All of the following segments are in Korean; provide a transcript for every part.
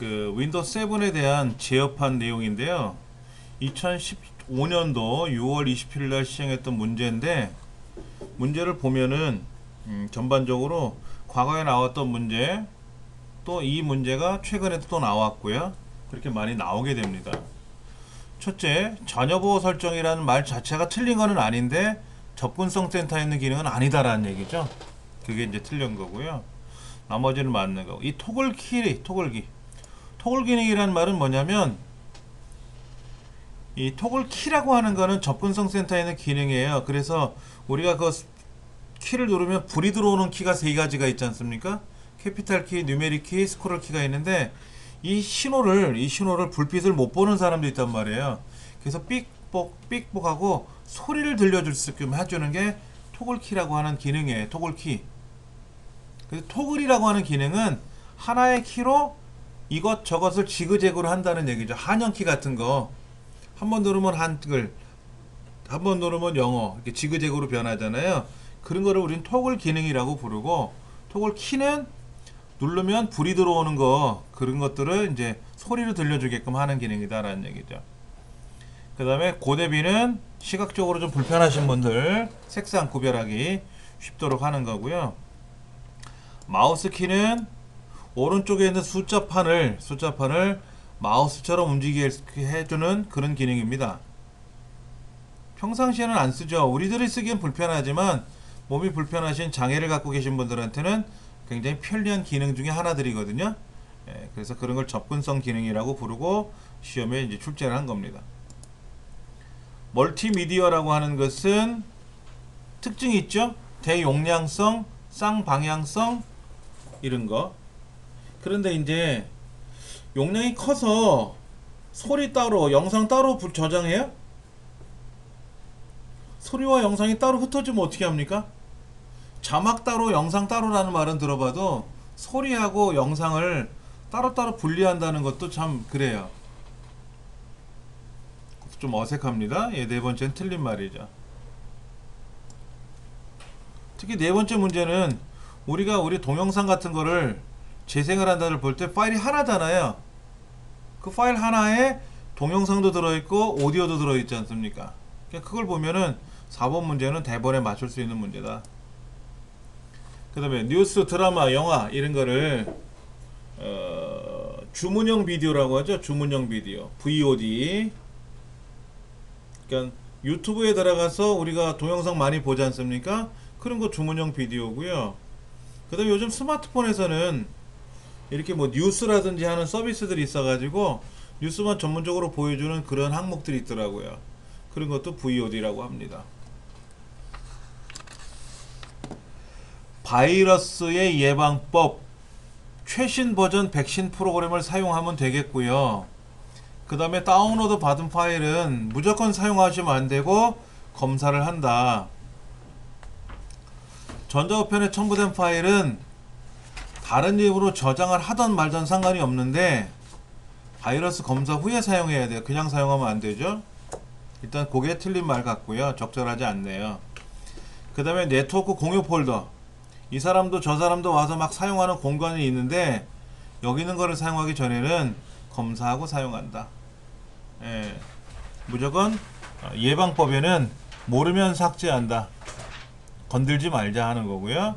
그 윈도우 7에 대한 제어판 내용인데요. 2015년도 6월 27일 날 시행했던 문제인데, 문제를 보면은 전반적으로 과거에 나왔던 문제, 또 이 문제가 최근에도 또 나왔고요. 그렇게 많이 나오게 됩니다. 첫째, 전여보호 설정이라는 말 자체가 틀린 거는 아닌데 접근성 센터에 있는 기능은 아니다라는 얘기죠. 그게 이제 틀린 거고요. 나머지는 맞는 거고. 이 토글 기능이라는 말은 뭐냐면, 이 토글 키라고 하는 거는 접근성 센터에 있는 기능이에요. 그래서 우리가 그 키를 누르면 불이 들어오는 키가 세 가지가 있지 않습니까? 캐피탈 키, 뉴메릭 키, 스크롤 키가 있는데, 이 신호를 불빛을 못 보는 사람도 있단 말이에요. 그래서 삑뽁 하고 소리를 들려줄 수 있게 해주는 게 토글 키라고 하는 기능이에요. 토글 키. 그래서 토글이라고 하는 기능은 하나의 키로 이것저것을 지그재그로 한다는 얘기죠. 한영키 같은 거. 한 번 누르면 한글, 한 번 누르면 영어, 이렇게 지그재그로 변하잖아요. 그런 거를 우리는 토글 기능이라고 부르고, 토글 키는 누르면 불이 들어오는 거, 그런 것들을 이제 소리로 들려주게끔 하는 기능이다라는 얘기죠. 그 다음에 고대비는 시각적으로 좀 불편하신 분들 색상 구별하기 쉽도록 하는 거고요. 마우스 키는 오른쪽에 있는 숫자판을 마우스처럼 움직이게 해주는 그런 기능입니다. 평상시에는 안 쓰죠. 우리들이 쓰기엔 불편하지만 몸이 불편하신 장애를 갖고 계신 분들한테는 굉장히 편리한 기능 중에 하나들이거든요. 그래서 그런 걸 접근성 기능이라고 부르고 시험에 이제 출제를 한 겁니다. 멀티미디어라고 하는 것은 특징이 있죠. 대용량성, 쌍방향성 이런 거. 그런데 이제 용량이 커서 소리 따로, 영상 따로 저장해요? 소리와 영상이 따로 흩어지면 어떻게 합니까? 자막 따로, 영상 따로라는 말은 들어봐도 소리하고 영상을 따로따로 분리한다는 것도 참 그래요. 좀 어색합니다. 예, 네 번째는 틀린 말이죠. 특히 네 번째 문제는 우리가 우리 동영상 같은 거를 재생을 한다를 볼 때 파일이 하나잖아요. 그 파일 하나에 동영상도 들어있고 오디오도 들어있지 않습니까? 그걸 보면은 4번 문제는 대본에 맞출 수 있는 문제다. 그 다음에 뉴스, 드라마, 영화 이런 거를 주문형 비디오라고 하죠. 주문형 비디오 VOD. 그러니까 유튜브에 들어가서 우리가 동영상 많이 보지 않습니까? 그런 거 주문형 비디오고요. 그 다음에 요즘 스마트폰에서는 이렇게 뭐 뉴스라든지 하는 서비스들이 있어가지고 뉴스만 전문적으로 보여주는 그런 항목들이 있더라고요. 그런 것도 VOD라고 합니다. 바이러스의 예방법, 최신 버전 백신 프로그램을 사용하면 되겠고요. 그 다음에 다운로드 받은 파일은 무조건 사용하시면 안되고 검사를 한다. 전자우편에 첨부된 파일은 다른 입으로 저장을 하던 말던 상관이 없는데 바이러스 검사 후에 사용해야 돼요. 그냥 사용하면 안되죠. 일단 그게 틀린 말 같고요. 적절하지 않네요. 그 다음에 네트워크 공유 폴더, 이 사람도 저 사람도 와서 막 사용하는 공간이 있는데 여기 있는 거를 사용하기 전에는 검사하고 사용한다. 무조건 예방법에는 모르면 삭제한다, 건들지 말자 하는 거고요.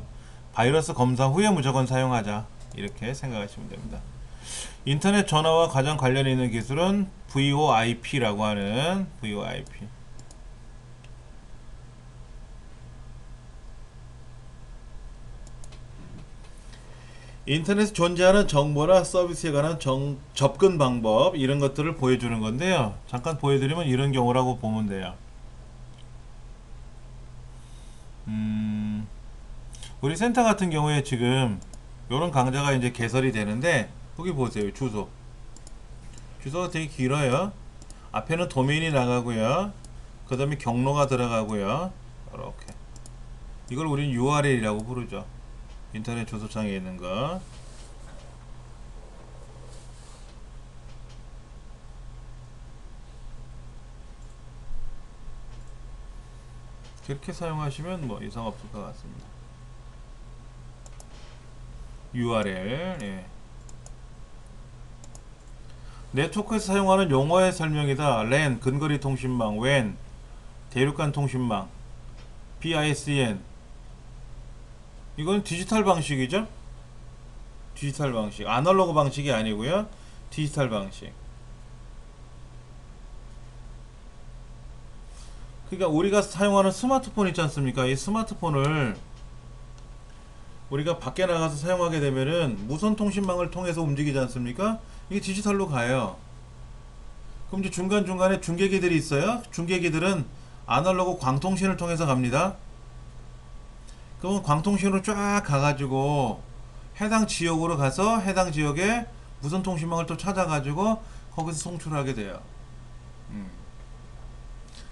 바이러스 검사 후에 무조건 사용하자, 이렇게 생각하시면 됩니다. 인터넷 전화와 가장 관련 있는 기술은 VoIP라고 하는 VoIP. 인터넷에 존재하는 정보나 서비스에 관한 접근 방법, 이런 것들을 보여주는 건데요. 잠깐 보여드리면 이런 경우라고 보면 돼요. 우리 센터 같은 경우에 지금 요런 강좌가 이제 개설이 되는데, 여기 보세요. 주소가 되게 길어요. 앞에는 도메인이 나가고요. 그 다음에 경로가 들어가고요. 이렇게. 이걸 우리는 URL이라고 부르죠. 인터넷 주소창에 있는 거. 그렇게 사용하시면 뭐 이상 없을 것 같습니다. URL. 예. 네트워크에서 사용하는 용어의 설명이다. 랜 근거리 통신망, WAN 대륙간 통신망, BISN 이건 디지털 방식이죠. 디지털 방식, 아날로그 방식이 아니고요. 디지털 방식. 그러니까 우리가 사용하는 스마트폰 있지 않습니까? 이 스마트폰을 우리가 밖에 나가서 사용하게 되면은 무선 통신망을 통해서 움직이지 않습니까? 이게 디지털로 가요. 그럼 이제 중간중간에 중계기들이 있어요. 중계기들은 아날로그 광통신을 통해서 갑니다. 그러면 광통신으로 쫙 가가지고 해당 지역으로 가서 해당 지역에 무선 통신망을 또 찾아가지고 거기서 송출하게 돼요.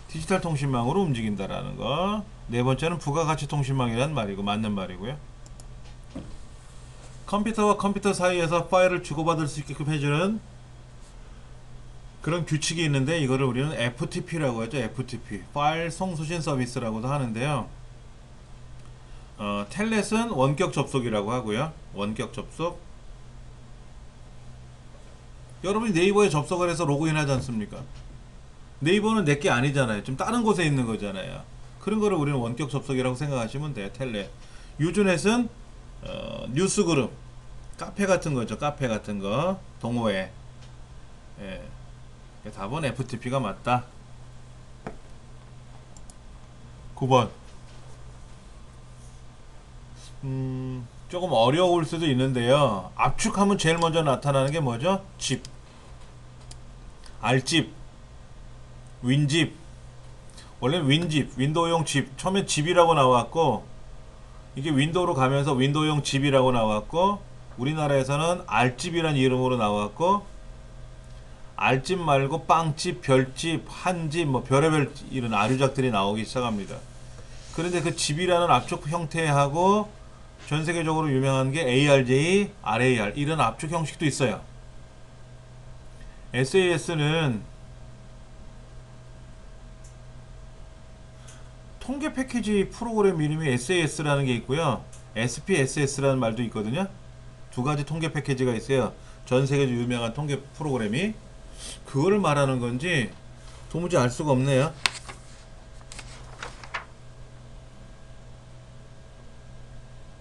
디지털 통신망으로 움직인다라는 거. 네 번째는 부가가치 통신망이라는 말이고 맞는 말이고요. 컴퓨터와 컴퓨터 사이에서 파일을 주고받을 수 있게끔 해주는 그런 규칙이 있는데 이거를 우리는 FTP라고 하죠. FTP 파일 송수신 서비스라고도 하는데요. 텔넷은 원격 접속이라고 하고요. 원격 접속. 여러분이 네이버에 접속을 해서 로그인 하지 않습니까? 네이버는 내게 아니잖아요. 좀 다른 곳에 있는 거잖아요. 그런 거를 우리는 원격 접속이라고 생각하시면 돼요. 텔넷. 유즈넷은 뉴스그룹 카페 같은 거죠. 카페 같은 거 동호회. 예. 답은 FTP가 맞다. 9번. 조금 어려울 수도 있는데요. 압축하면 제일 먼저 나타나는 게 뭐죠? 집, 알집, 윈집. 원래 윈집, 윈도우용 집. 처음에 집이라고 나왔고 이게 윈도우로 가면서 윈도우용 집이라고 나왔고 우리나라에서는 알집이라는 이름으로 나왔고 알집 말고 빵집, 별집, 한집 뭐 별의별 이런 아류작들이 나오기 시작합니다. 그런데 그 집이라는 압축 형태하고 전 세계적으로 유명한 게 ARJ, RAR 이런 압축 형식도 있어요. SAS는 통계 패키지 프로그램 이름이 SAS라는 게 있고요. SPSS라는 말도 있거든요. 두 가지 통계 패키지가 있어요. 전 세계적으로 유명한 통계 프로그램이. 그거를 말하는 건지 도무지 알 수가 없네요.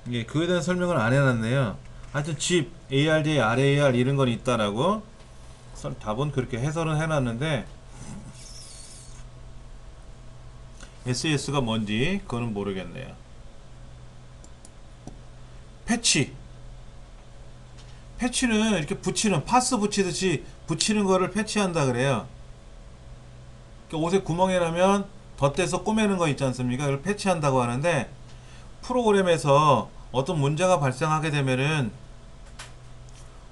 예, 그에 대한 설명을 안 해놨네요. 하여튼 집, ARJ, RAR 이런 건 있다라고 답은 그렇게 해설은 해놨는데 SES가 뭔지 그거는 모르겠네요. 패치는 이렇게 붙이는 파스 붙이듯이 붙이는 거를 패치한다 그래요. 그러니까 옷에 구멍이 나면 덧대서 꼬매는 거 있지 않습니까? 그걸 패치한다고 하는데 프로그램에서 어떤 문제가 발생하게 되면은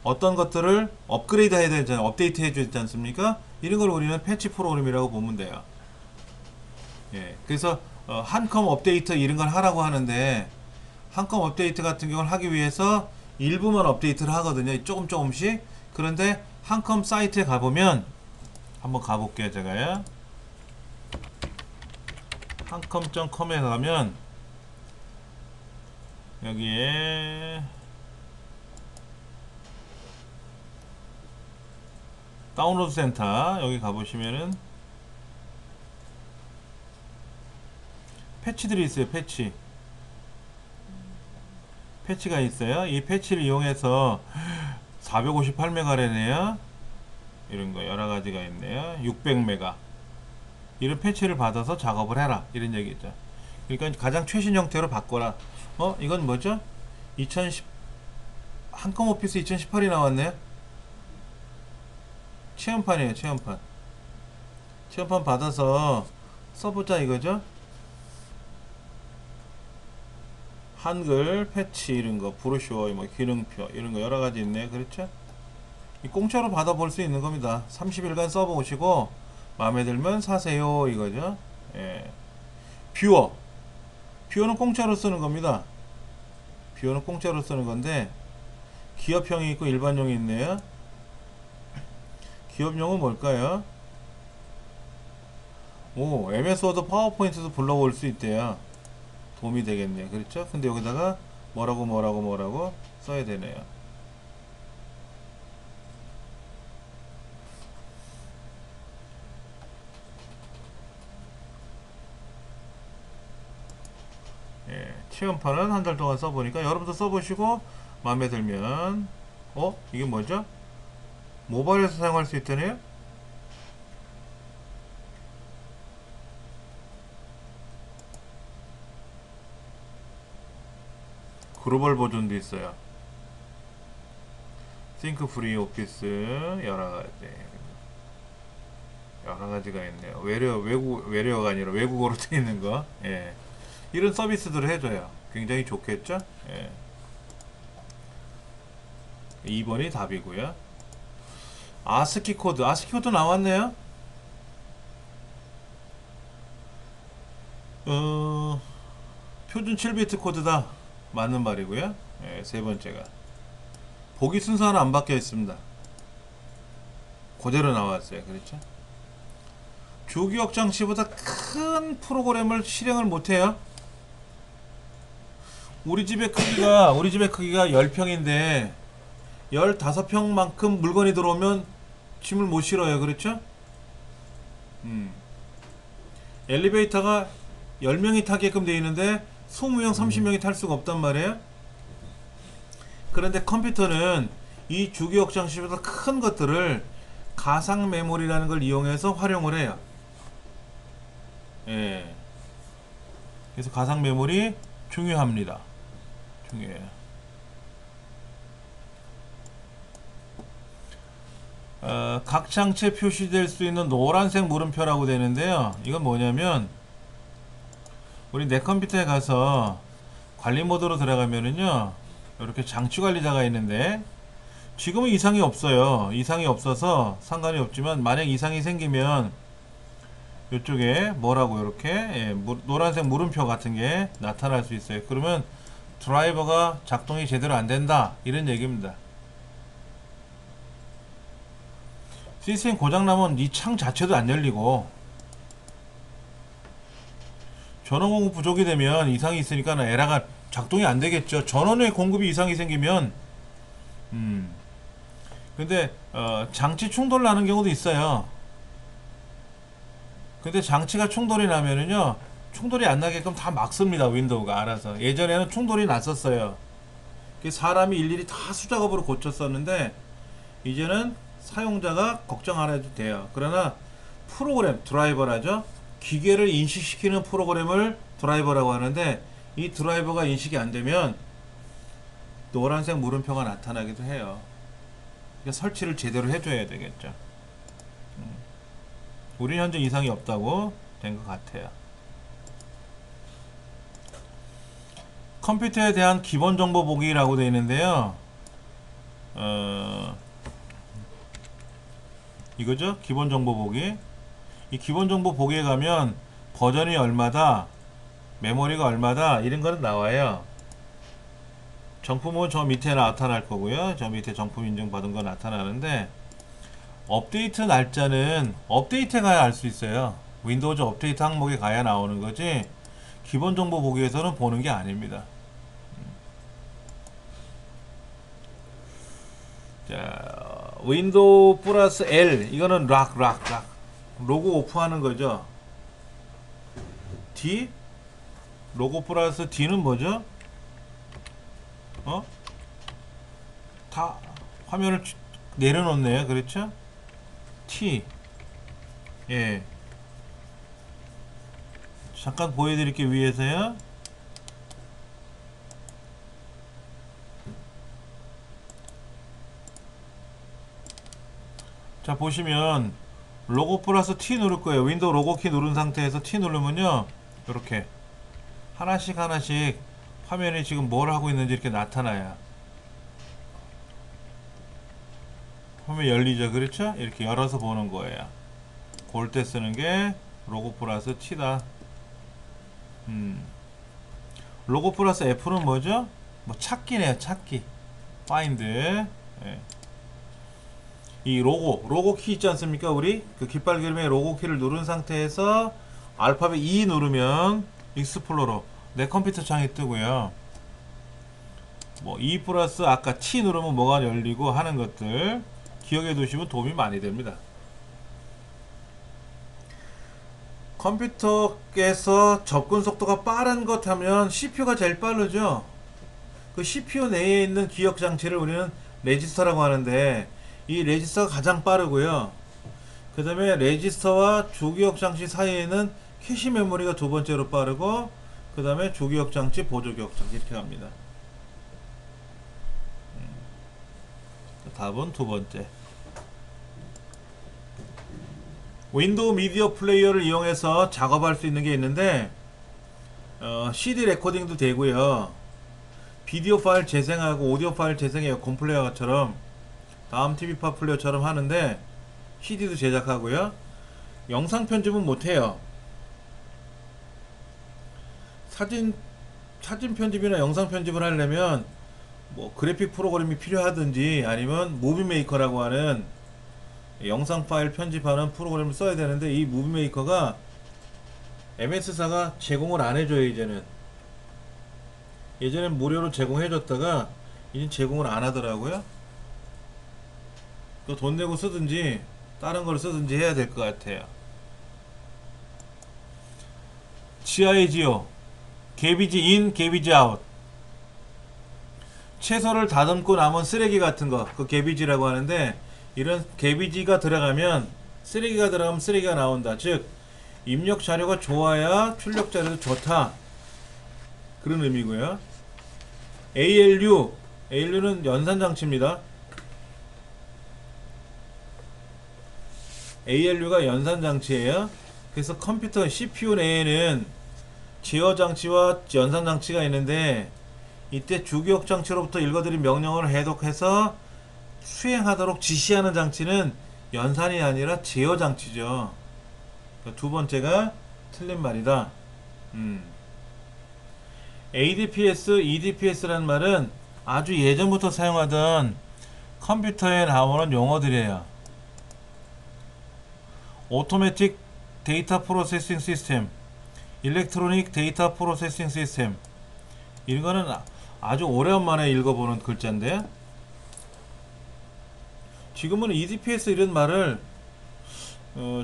어떤 것들을 업그레이드 해야 되잖아요. 업데이트 해줘야 되지 않습니까? 이런 걸 우리는 패치 프로그램이라고 보면 돼요. 예, 그래서 한컴 업데이트 이런 걸 하라고 하는데 한컴 업데이트 같은 경우를 하기 위해서 일부만 업데이트를 하거든요. 조금씩. 그런데 한컴 사이트에 가보면 한번 가볼게요. 제가요. 한컴.com에 가면 여기에 다운로드 센터 여기 가보시면은 패치들이 있어요. 패치가 있어요. 이 패치를 이용해서 458메가래네요. 이런 거 여러 가지가 있네요. 600메가 이런 패치를 받아서 작업을 해라 이런 얘기죠. 그러니까 가장 최신 형태로 바꿔라. 이건 뭐죠? 2010 한컴 오피스 2018이 나왔네요. 체험판이에요. 체험판 받아서 써보자 이거죠. 한글 패치 이런 거 브로셔 뭐 기능표 이런 거 여러 가지 있네. 그렇죠? 이 공짜로 받아볼 수 있는 겁니다. 30일간 써보시고 마음에 들면 사세요 이거죠. 예. 뷰어는 공짜로 쓰는 겁니다. 뷰어는 공짜로 쓰는 건데 기업형이 있고 일반형이 있네요. 기업용은 뭘까요? MS 워드 파워포인트도 불러올 수 있대요. 도움이 되겠네요. 그렇죠? 근데 여기다가 뭐라고 써야 되네요. 체험판은 한 달 동안 써보니까 여러분도 써보시고 마음에 들면 이게 뭐죠? 모바일에서 사용할 수 있다네요? 글로벌 버전도 있어요. 싱크 프리 오피스 여러 가지가 있네요. 외래어가 아니라 외국어로 되어 있는 거. 예. 이런 서비스들을 해줘요. 굉장히 좋겠죠? 예. 2번이 답이고요. 아스키 코드 나왔네요. 표준 7비트 코드다. 맞는 말이고요. 예, 세 번째가 보기 순서는 안 바뀌어 있습니다. 그대로 나왔어요. 그렇죠? 주기억 장치보다 큰 프로그램을 실행을 못해요. 우리 집의 크기가 10평인데 15평만큼 물건이 들어오면 짐을 못 실어요. 그렇죠? 엘리베이터가 10명이 타게끔 되어 있는데 20명, 30명이 탈 수가 없단 말이에요. 그런데 컴퓨터는 이 주기억 장치보다 큰 것들을 가상 메모리라는 걸 이용해서 활용을 해요. 예. 그래서 가상 메모리 중요합니다. 중요해요. 각 장치에 표시될 수 있는 노란색 물음표라고 되는데요. 이건 뭐냐면 우리 내 컴퓨터에 가서 관리 모드로 들어가면은요, 이렇게 장치 관리자가 있는데 지금은 이상이 없어요. 이상이 없어서 상관이 없지만 만약 이상이 생기면 이쪽에 뭐라고 이렇게 노란색 물음표 같은 게 나타날 수 있어요. 그러면 드라이버가 작동이 제대로 안 된다, 이런 얘기입니다. 시스템 고장나면 이 창 자체도 안 열리고, 전원 공급 부족이 되면 이상이 있으니까 에라가 작동이 안 되겠죠. 전원의 공급이 이상이 생기면 근데 장치 충돌 나는 경우도 있어요. 근데 장치가 충돌이 나면은요, 충돌이 안 나게끔 다 막습니다. 윈도우가 알아서. 예전에는 충돌이 났었어요. 사람이 일일이 다 수작업으로 고쳤었는데 이제는 사용자가 걱정 안 해도 돼요. 그러나 프로그램, 드라이버라죠. 기계를 인식시키는 프로그램을 드라이버라고 하는데 이 드라이버가 인식이 안 되면 노란색 물음표가 나타나기도 해요. 그러니까 설치를 제대로 해줘야 되겠죠. 우리는 현재 이상이 없다고 된 것 같아요. 컴퓨터에 대한 기본 정보 보기라고 되어 있는데요. 이거죠? 기본 정보 보기. 이 기본 정보 보기에 가면 버전이 얼마다, 메모리가 얼마다, 이런 거는 나와요. 정품은 저 밑에 나타날 거고요. 저 밑에 정품 인증 받은 거 나타나는데, 업데이트 날짜는 업데이트에 가야 알 수 있어요. 윈도우즈 업데이트 항목에 가야 나오는 거지 기본 정보 보기에서는 보는 게 아닙니다. 자, 윈도우 플러스 L, 이거는 락 로고 오프하는 거죠. D, 로고 플러스 D는 뭐죠? 다 화면을 내려놓네요. 그렇죠? T, 예, 잠깐 보여드릴게요. 위에서요. 자, 보시면 로고 플러스 T 누를 거예요. 윈도우 로고 키 누른 상태에서 T 누르면요, 이렇게 하나씩 화면이 지금 뭘 하고 있는지 이렇게 나타나요. 화면 열리죠. 그렇죠? 이렇게 열어서 보는 거예요. 그럴 때 쓰는 게 로고 플러스 T다. 로고 플러스 F는 뭐죠? 뭐 찾기네요. 찾기. 파인드. 예. 이 로고 키 있지 않습니까? 우리 그 깃발 그림의 로고 키를 누른 상태에서 알파벳 E 누르면 익스플로러 내 컴퓨터 창이 뜨고요. 뭐 E 플러스 아까 T 누르면 뭐가 열리고 하는 것들 기억해 두시면 도움이 많이 됩니다. 컴퓨터에서 접근 속도가 빠른 것 하면 CPU가 제일 빠르죠. 그 CPU 내에 있는 기억 장치를 우리는 레지스터라고 하는데, 이 레지스터가 가장 빠르고요. 그 다음에 레지스터와 주기억 장치 사이에는 캐시 메모리가 두 번째로 빠르고, 그 다음에 주기억 장치, 보조기억 장치 이렇게 갑니다. 답은 두 번째. 윈도우 미디어 플레이어를 이용해서 작업할 수 있는 게 있는데, CD 레코딩도 되고요. 비디오 파일 재생하고 오디오 파일 재생해요. 콤플레어처럼, 다음 TV파 플레이어처럼 하는데, CD도 제작하고요. 영상 편집은 못해요. 사진 편집이나 영상 편집을 하려면 뭐 그래픽 프로그램이 필요하든지 아니면 무비메이커라고 하는 영상 파일 편집하는 프로그램을 써야 되는데, 이 무비메이커가 MS사가 제공을 안 해줘요. 이제는. 예전엔 무료로 제공해줬다가 이제 제공을 안 하더라고요. 또 돈 내고 쓰든지 다른 걸 쓰든지 해야 될 것 같아요. 지하의 지요, 개비지 인, 개비지 아웃. 채소를 다듬고 남은 쓰레기 같은 거, 그 개비지라고 하는데, 이런 개비지가 들어가면, 쓰레기가 들어가면 쓰레기가 나온다. 즉 입력 자료가 좋아야 출력 자료도 좋다, 그런 의미고요. ALU는 연산 장치입니다. ALU가 연산 장치예요. 그래서 컴퓨터 CPU 내에는 제어 장치와 연산 장치가 있는데, 이때 주기억 장치로부터 읽어드린 명령어를 해독해서 수행하도록 지시하는 장치는 연산이 아니라 제어 장치죠. 두 번째가 틀린 말이다. ADPS, EDPS라는 말은 아주 예전부터 사용하던 컴퓨터에 나오는 용어들이에요. 오토매틱 데이터 프로세싱 시스템, 일렉트로닉 데이터 프로세싱 시스템. 이거는 아주 오랜만에 읽어보는 글자인데, 지금은 EDPS 이런 말을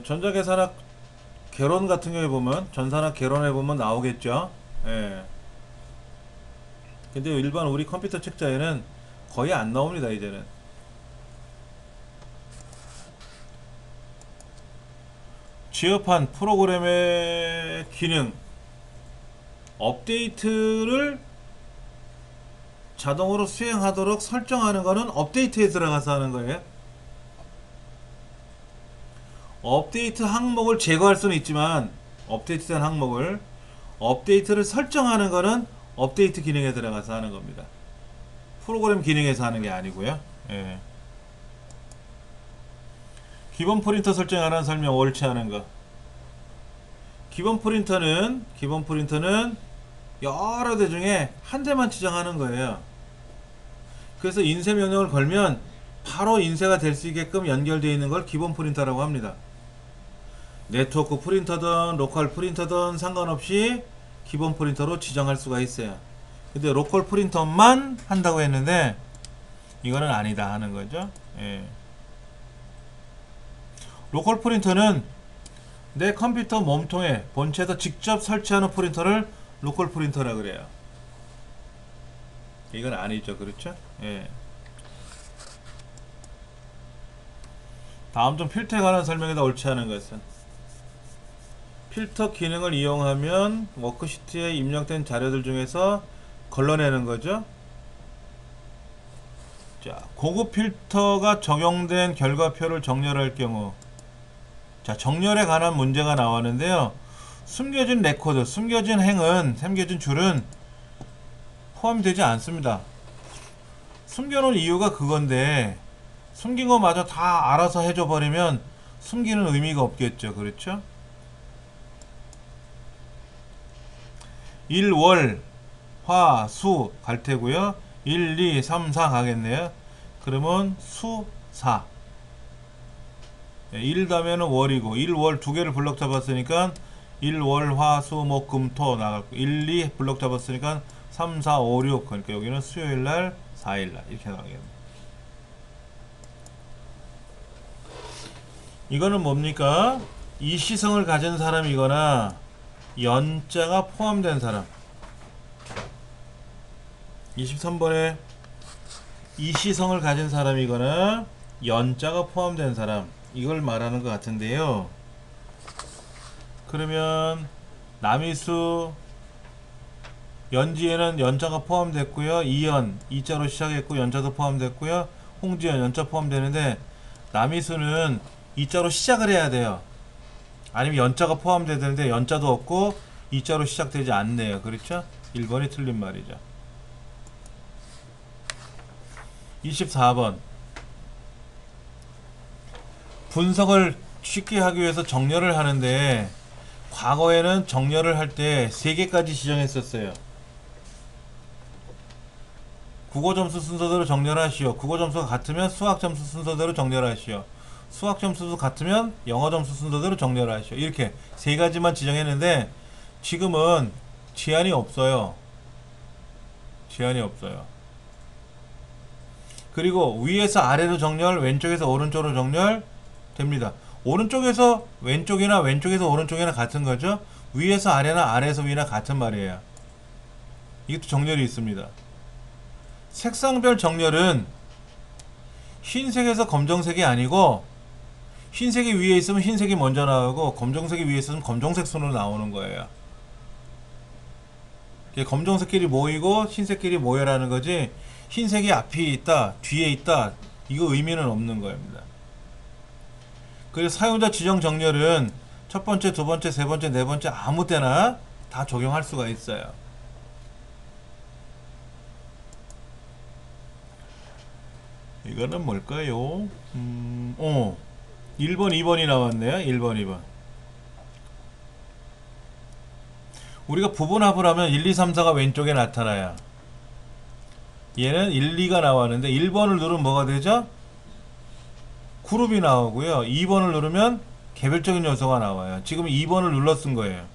전자계산학 개론 같은 경우에 보면, 전산학 개론에 보면 나오겠죠. 예. 근데 일반 우리 컴퓨터 책자에는 거의 안 나옵니다. 이제는. 지업한 프로그램의 기능 업데이트를 자동으로 수행하도록 설정하는 거는 업데이트에 들어가서 하는 거예요. 업데이트 항목을 제거할 수는 있지만, 업데이트된 항목을, 업데이트를 설정하는 거는 업데이트 기능에 들어가서 하는 겁니다. 프로그램 기능에서 하는 게 아니고요. 예. 기본 프린터 설정하라는 설명, 옳지 않은 거. 기본 프린터는 여러 대 중에 한 대만 지정하는 거예요. 그래서 인쇄 명령을 걸면 바로 인쇄가 될 수 있게끔 연결되어 있는 걸 기본 프린터라고 합니다. 네트워크 프린터든 로컬 프린터든 상관없이 기본 프린터로 지정할 수가 있어요. 근데 로컬 프린터만 한다고 했는데 이거는 아니다 하는 거죠. 예. 로컬 프린터는 내 컴퓨터 몸통에 본체에다 직접 설치하는 프린터를 로컬 프린터라 그래요. 이건 아니죠. 그렇죠? 예. 다음 좀 필터에 관한 설명에다 옳지 않은 것은, 필터 기능을 이용하면 워크시트에 입력된 자료들 중에서 걸러내는 거죠. 자, 고급 필터가 적용된 결과표를 정렬할 경우, 자, 정렬에 관한 문제가 나왔는데요. 숨겨진 레코드, 숨겨진 행은, 숨겨진 줄은 포함되지 않습니다. 숨겨놓은 이유가 그건데, 숨긴 거마저 다 알아서 해줘 버리면 숨기는 의미가 없겠죠. 그렇죠? 1, 월, 화, 수 갈 테고요. 1, 2, 3, 4 가겠네요. 그러면 수, 4. 1 다음에는 월이고, 1, 월 두 개를 블럭 잡았으니까 1, 월, 화, 수, 목, 금, 토 나갔고, 1, 2 블럭 잡았으니까 3, 4, 5, 6. 그러니까 여기는 수요일날, 4일날 이렇게 나가겠네요. 이거는 뭡니까? 이시성을 가진 사람이거나 연자가 포함된 사람. 23번에 이시성을 가진 사람이거나 연자가 포함된 사람, 이걸 말하는 것 같은데요. 그러면 남이수 연지에는 연자가 포함됐고요. 이연 이자로 시작했고 연자도 포함됐고요. 홍지연 연자 포함되는데 남이수는 이자로 시작을 해야 돼요. 아니면 연자가 포함돼야 되는데 연자도 없고 이자로 시작되지 않네요. 그렇죠? 1번이 틀린 말이죠. 24번 분석을 쉽게 하기 위해서 정렬을 하는데 과거에는 정렬을 할 때 3개까지 지정했었어요. 국어점수 순서대로 정렬하시오. 국어점수가 같으면 수학점수 순서대로 정렬하시오. 수학점수도 같으면 영어점수 순서대로 정렬하시오. 이렇게 3가지만 지정했는데 지금은 제한이 없어요. 제한이 없어요. 그리고 위에서 아래로 정렬, 왼쪽에서 오른쪽으로 정렬 됩니다. 오른쪽에서 왼쪽이나 왼쪽에서 오른쪽이나 같은 거죠. 위에서 아래나 아래에서 위나 같은 말이에요. 이것도 정렬이 있습니다. 색상별 정렬은 흰색에서 검정색이 아니고 흰색이 위에 있으면 흰색이 먼저 나오고 검정색이 위에 있으면 검정색 순으로 나오는 거예요. 검정색끼리 모이고 흰색끼리 모여라는 거지, 흰색이 앞에 있다 뒤에 있다 이거 의미는 없는 겁니다. 그리고 사용자 지정 정렬은 첫 번째, 두 번째, 세 번째, 네 번째 아무 때나 다 적용할 수가 있어요. 이거는 뭘까요? 1번, 2번이 나왔네요. 1번, 2번. 우리가 부분합을 하면 1, 2, 3, 4가 왼쪽에 나타나요. 얘는 1, 2가 나왔는데 1번을 누르면 뭐가 되죠? 그룹이 나오고요. 2번을 누르면 개별적인 요소가 나와요. 지금 2번을 눌러 쓴 거예요.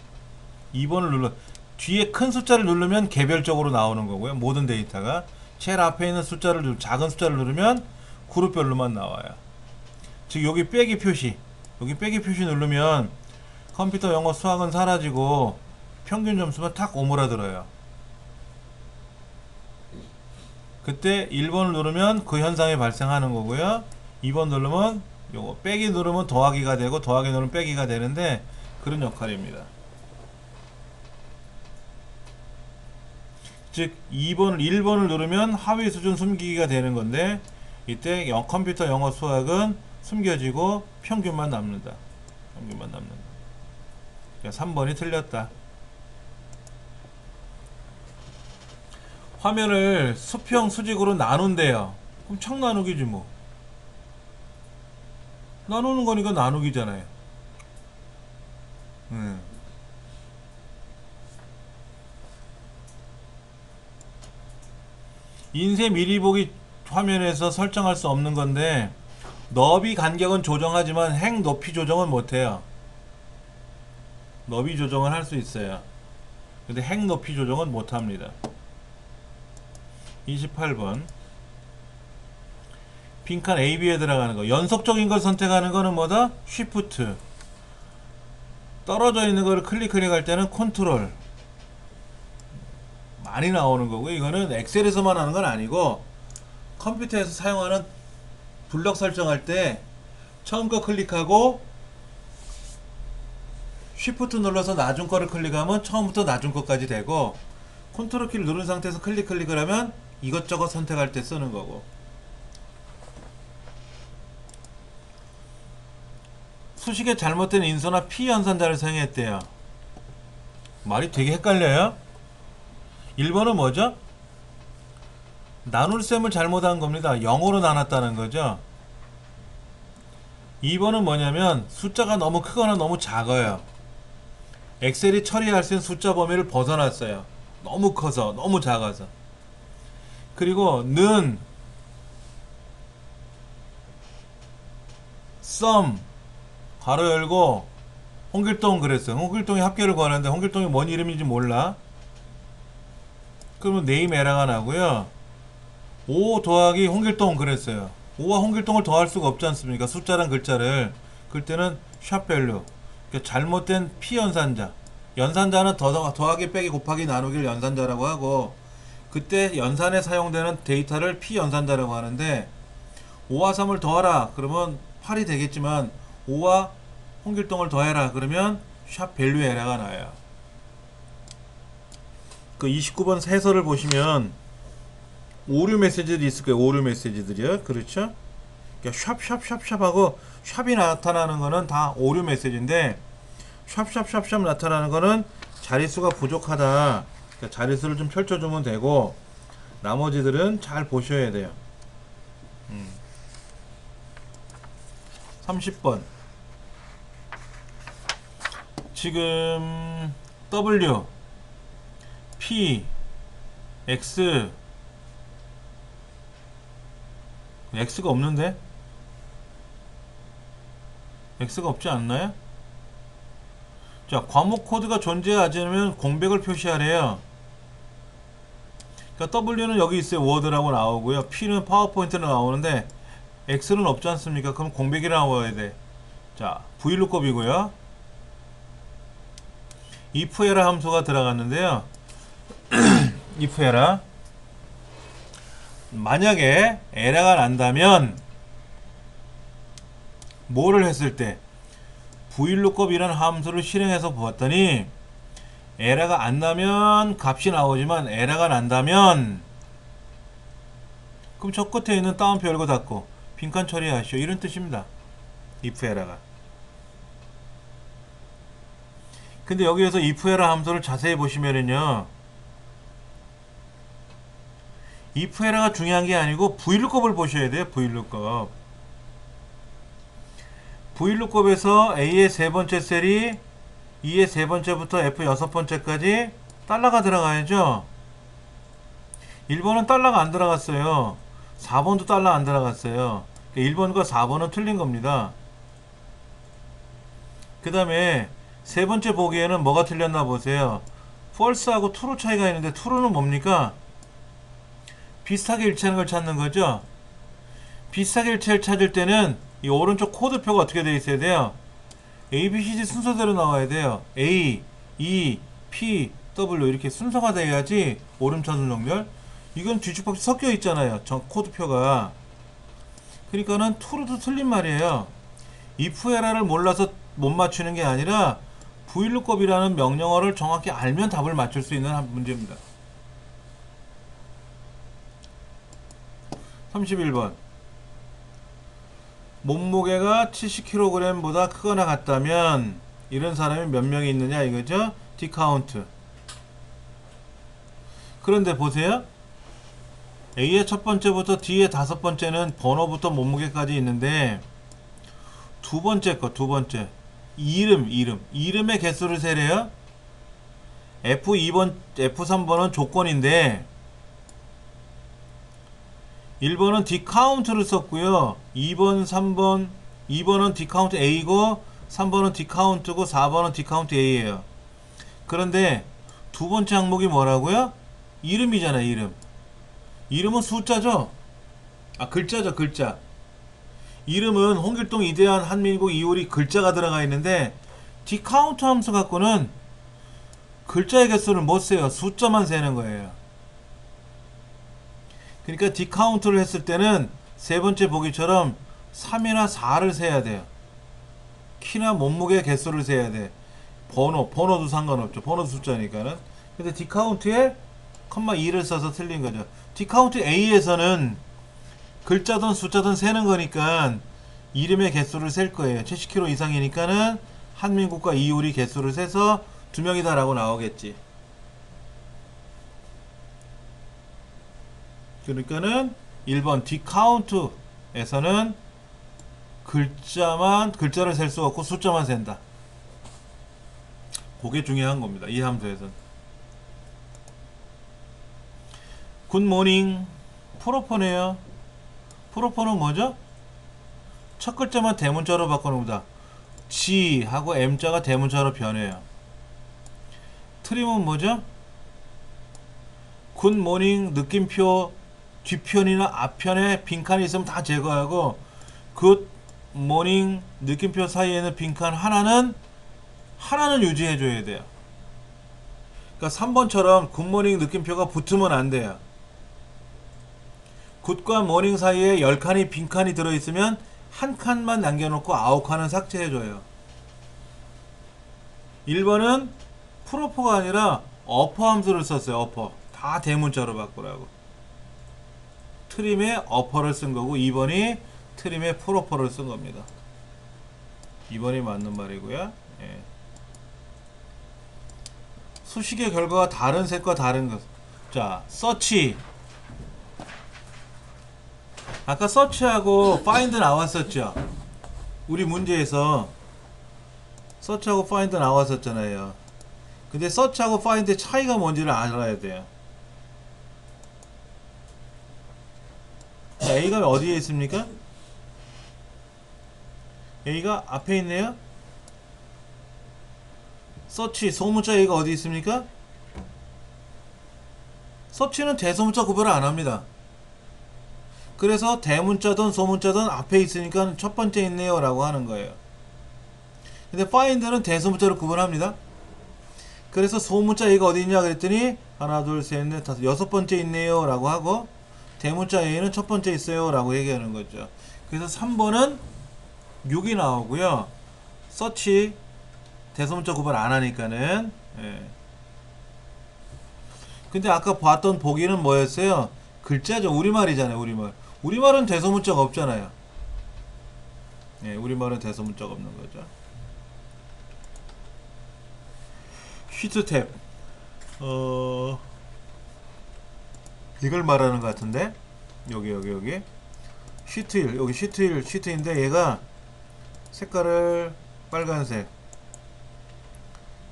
2번을 눌러 뒤에 큰 숫자를 누르면 개별적으로 나오는 거고요. 모든 데이터가 제일 앞에 있는 숫자를 작은 숫자를 누르면 그룹별로만 나와요. 즉 여기 빼기 표시, 여기 빼기 표시 누르면 컴퓨터, 영어, 수학은 사라지고 평균 점수만 탁 오므라들어요. 그때 1번을 누르면 그 현상이 발생하는 거고요. 2번 누르면 요거 빼기 누르면 더하기가 되고 더하기 누르면 빼기가 되는데 그런 역할입니다. 즉 1번을 누르면 하위 수준 숨기기가 되는 건데 이때 컴퓨터, 영어, 수학은 숨겨지고 평균만 남는다. 평균만 남는다. 3번이 틀렸다. 화면을 수평, 수직으로 나눈대요. 그럼 창 나누기지 뭐. 나누는 거니까 나누기잖아요. 인쇄 미리 보기 화면에서 설정할 수 없는 건데 너비 간격은 조정하지만 행 높이 조정은 못해요. 너비 조정은 할 수 있어요. 근데 행 높이 조정은 못합니다. 28번 빈칸 A, B에 들어가는 거. 연속적인 걸 선택하는 거는 뭐다? Shift. 떨어져 있는 거를 클릭할 때는 컨트롤. 많이 나오는 거고, 이거는 엑셀에서만 하는 건 아니고 컴퓨터에서 사용하는 블럭 설정할 때 처음 거 클릭하고 Shift 눌러서 나중 거를 클릭하면 처음부터 나중 거까지 되고, 컨트롤 키를 누른 상태에서 클릭을 하면 이것저것 선택할 때 쓰는 거고. 수식에 잘못된 인수나 피연산자를 사용했대요. 말이 되게 헷갈려요. 1번은 뭐죠? 나눌셈을 잘못한 겁니다. 0으로 나눴다는 거죠. 2번은 뭐냐면 숫자가 너무 크거나 너무 작아요. 엑셀이 처리할 수 있는 숫자 범위를 벗어났어요. 너무 커서, 너무 작아서. 그리고 는 썸 가로 열고 홍길동 그랬어요. 홍길동이 합계를 구하는데 홍길동이 뭔 이름인지 몰라. 그러면 네임 에러가 나고요. 5 더하기 홍길동 그랬어요. 5와 홍길동을 더할 수가 없지 않습니까? 숫자랑 글자를. 그럴 때는 샵밸류 그러니까 잘못된 피연산자. 연산자는 더하기 빼기 곱하기 나누기를 연산자라고 하고, 그때 연산에 사용되는 데이터를 피연산자라고 하는데, 5와 3을 더하라 그러면 8이 되겠지만 5와 홍길동을 더해라 그러면 샵 밸류 에러가 나와요. 그 29번 해설을 보시면 오류 메시지들이 있을 거예요. 오류 메시지들이요. 그렇죠? 그러니까 샵 하고 샵이 나타나는 거는 다 오류 메시지인데, 샵 나타나는 거는 자릿수가 부족하다. 그러니까 자릿수를 좀 펼쳐주면 되고, 나머지들은 잘 보셔야 돼요. 30번. 지금 W, P, X, X가 없는데? X가 없지 않나요? 자, 과목 코드가 존재하지 않으면 공백을 표시하래요. 그러니까 W는 여기 있어요. 워드라고 나오고요. P는 파워포인트로 나오는데 X는 없지 않습니까? 그럼 공백이 나와야 돼. 자, vlookup if 에러 함수가 들어갔는데요. if 에러, 만약에 에러가 난다면 뭐를 했을 때, vlookup이라는 함수를 실행해서 보았더니 에러가 안 나면 값이 나오지만 에러가 난다면, 그럼 저 끝에 있는 따옴표 열고 닫고 빈칸 처리하시오, 이런 뜻입니다. if 에러가. 근데 여기에서 if 에러 함수를 자세히 보시면은요, if 에러가 중요한 게 아니고 vlookup을 보셔야 돼요. vlookup에서 A의 세 번째 셀이 E의 세 번째부터 F 여섯 번째까지 달러가 들어가야죠. 1번은 달러가 안 들어갔어요. 4번도 달러 안 들어갔어요. 1번과 4번은 틀린 겁니다. 그 다음에 세 번째 보기에는 뭐가 틀렸나 보세요. false하고 true 차이가 있는데 true는 뭡니까? 비슷하게 일치하는 걸 찾는 거죠. 비슷하게 일치를 찾을 때는 이 오른쪽 코드표가 어떻게 되어 있어야 돼요? A, B, C, D 순서대로 나와야 돼요. A, E, P, W 이렇게 순서가 돼야지 오름차순 연결. 이건 뒤죽박죽 섞여 있잖아요. 저 코드표가. 그러니까는 true도 틀린 말이에요. if 에러를 몰라서 못 맞추는 게 아니라 vlookup이라는 명령어를 정확히 알면 답을 맞출 수 있는 문제입니다. 31번. 몸무게가 70kg보다 크거나 같다면 이런 사람이 몇 명이 있느냐 이거죠? 디카운트. 그런데 보세요. A의 첫 번째부터 D의 다섯 번째는 번호부터 몸무게까지 있는데, 두 번째 이름의 개수를 세래요. F2번, F3번은 조건인데 1번은 디카운트를 썼고요. 2번, 3번, 2번은 디카운트 A고 3번은 디카운트고 4번은 디카운트 A예요. 그런데 두 번째 항목이 뭐라고요? 이름이잖아요. 이름은 숫자죠. 글자죠. 글자. 이름은 홍길동, 이대한, 한민국, 이효리 글자가 들어가 있는데, 디카운트 함수 갖고는 글자의 개수를 못 세요. 숫자만 세는 거예요. 그러니까 디카운트를 했을 때는 세 번째 보기처럼 3이나 4를 세야 돼요. 키나 몸무게 개수를 세야 돼. 번호도 상관없죠. 번호 숫자니까는. 근데 디카운트에 컴마 2를 써서 틀린 거죠. 디카운트 A에서는 글자든 숫자든 세는 거니까 이름의 개수를 셀 거예요. 70kg 이상이니까는 한민국과 이효리 개수를 세서 두 명이다 라고 나오겠지. 그러니까는 1번 디카운트에서는 글자를 셀 수 없고 숫자만 센다. 그게 중요한 겁니다. 이 함수에서는. 굿모닝. 프로포네요. 프로포는 뭐죠? 첫 글자만 대문자로 바꿔놓습니다. G 하고 M자가 대문자로 변해요. 트림은 뭐죠? 굿모닝 느낌표 뒷편이나 앞편에 빈칸이 있으면 다 제거하고, 굿모닝 느낌표 사이에는 빈칸 하나는 하나는 유지해줘야 돼요. 그러니까 3번처럼 굿모닝 느낌표가 붙으면 안 돼요. 굿과 모닝 사이에 10칸이 빈칸이 들어있으면 한 칸만 남겨놓고 9칸은 삭제해줘요. 1번은 프로퍼가 아니라 어퍼 함수를 썼어요. 어퍼. 다 대문자로 바꾸라고. 트림에 어퍼를 쓴 거고 2번이 트림에 프로퍼를 쓴 겁니다. 2번이 맞는 말이고요. 예. 수식의 결과가 다른 색과 다른 것. 자, 서치. 아까 서치하고 find 나왔었죠. 우리 문제에서 서치하고 find 나왔었잖아요. 근데 서치하고 find의 차이가 뭔지를 알아야 돼요. 자, A가 어디에 있습니까? A가 앞에 있네요. 서치 소문자 A가 어디 있습니까? 서치는 대소문자 구별을 안 합니다. 그래서 대문자든 소문자든 앞에 있으니까 첫 번째 있네요 라고 하는 거예요. 근데 find는 대소문자로 구분합니다. 그래서 소문자 A가 어디 있냐 그랬더니 하나 둘 셋 넷 다섯 여섯 번째 있네요 라고 하고 대문자 A는 첫 번째 있어요 라고 얘기하는 거죠. 그래서 3번은 6이 나오고요. 서치 대소문자 구분 안 하니까는. 예. 근데 아까 봤던 보기는 뭐였어요? 글자죠. 우리말이잖아요. 우리말. 우리말은 대소문자가 없잖아요. 예, 우리말은 대소문자가 없는 거죠. 시트 탭. 이걸 말하는 것 같은데? 여기. 시트 1. 여기 시트 1, 시트인데 얘가 색깔을 빨간색.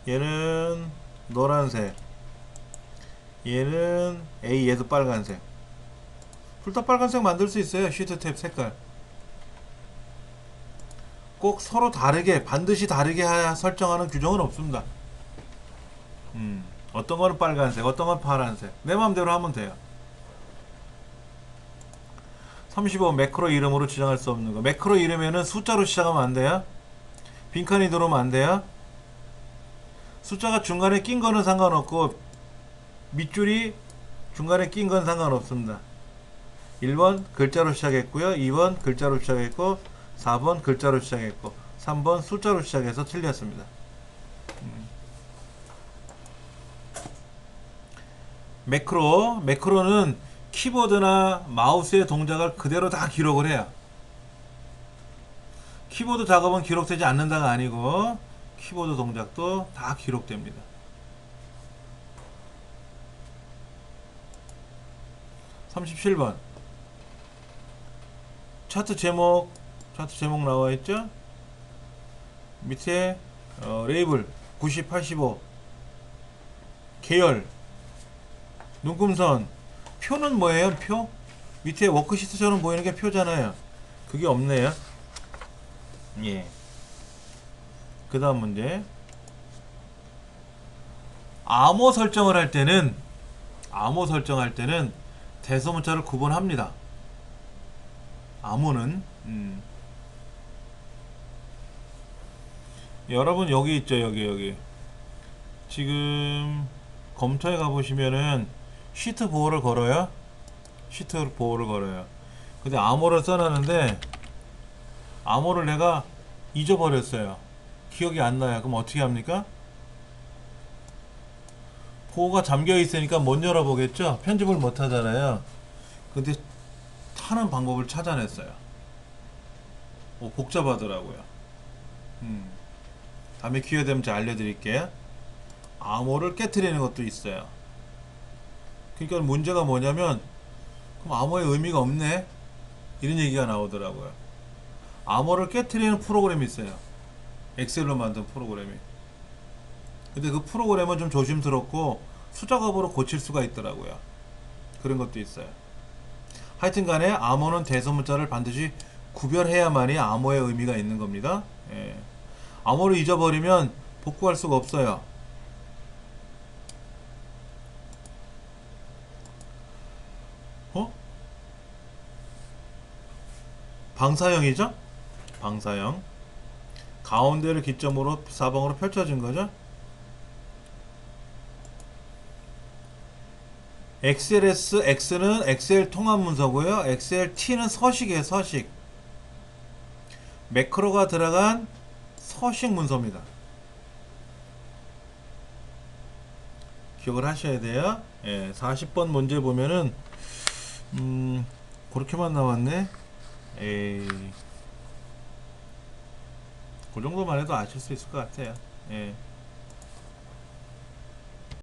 얘는 노란색. 얘는 A, 얘도 빨간색. 둘 다 빨간색 만들 수 있어요. 시트 탭 색깔. 꼭 서로 다르게, 반드시 다르게 설정하는 규정은 없습니다. 어떤 거는 빨간색, 어떤 건 파란색. 내 마음대로 하면 돼요. 35. 매크로 이름으로 지정할 수 없는 거. 매크로 이름에는 숫자로 시작하면 안 돼요. 빈칸이 들어오면 안 돼요. 숫자가 중간에 낀 거는 상관없고 밑줄이 중간에 낀 건 상관없습니다. 1번 글자로 시작했고요. 2번 글자로 시작했고 4번 글자로 시작했고 3번 숫자로 시작해서 틀렸습니다. 매크로는 키보드나 마우스의 동작을 그대로 다 기록을 해요. 키보드 작업은 기록되지 않는다가 아니고 키보드 동작도 다 기록됩니다. 37번 차트 제목 나와있죠? 밑에 레이블 90, 85 계열 눈금선 표는 뭐예요? 표? 밑에 워크시트처럼 보이는 게 표잖아요. 그게 없네요. 예. 그 다음 문제. 암호 설정을 할 때는 대소문자를 구분합니다. 암호는 여러분 여기 있죠. 여기 지금 검토에 가보시면은 시트 보호를 걸어요. 근데 암호를 써놨는데 암호를 내가 잊어버렸어요. 기억이 안 나요. 그럼 어떻게 합니까? 보호가 잠겨 있으니까 못 열어보겠죠? 편집을 못 하잖아요. 근데 하는 방법을 찾아냈어요. 복잡하더라고요. 다음에 기회 되면 제가 알려드릴게요. 암호를 깨트리는 것도 있어요. 그러니까 문제가 뭐냐면 그럼 암호의 의미가 없네? 이런 얘기가 나오더라고요. 암호를 깨트리는 프로그램이 있어요. 엑셀로 만든 프로그램이. 근데 그 프로그램은 좀 조심스럽고 수작업으로 고칠 수가 있더라고요. 그런 것도 있어요. 하여튼 간에 암호는 대소문자를 반드시 구별해야만이 암호의 의미가 있는 겁니다. 예. 암호를 잊어버리면 복구할 수가 없어요. 방사형이죠? 방사형. 가운데를 기점으로 사방으로 펼쳐진 거죠. XLS, X는 엑셀 통합 문서고요. XLT는 서식이에요, 서식. 매크로가 들어간 서식 문서입니다. 기억을 하셔야 돼요. 예, 40번 문제 보면은 그렇게만 나왔네. 에이, 그 정도만 해도 아실 수 있을 것 같아요. 예.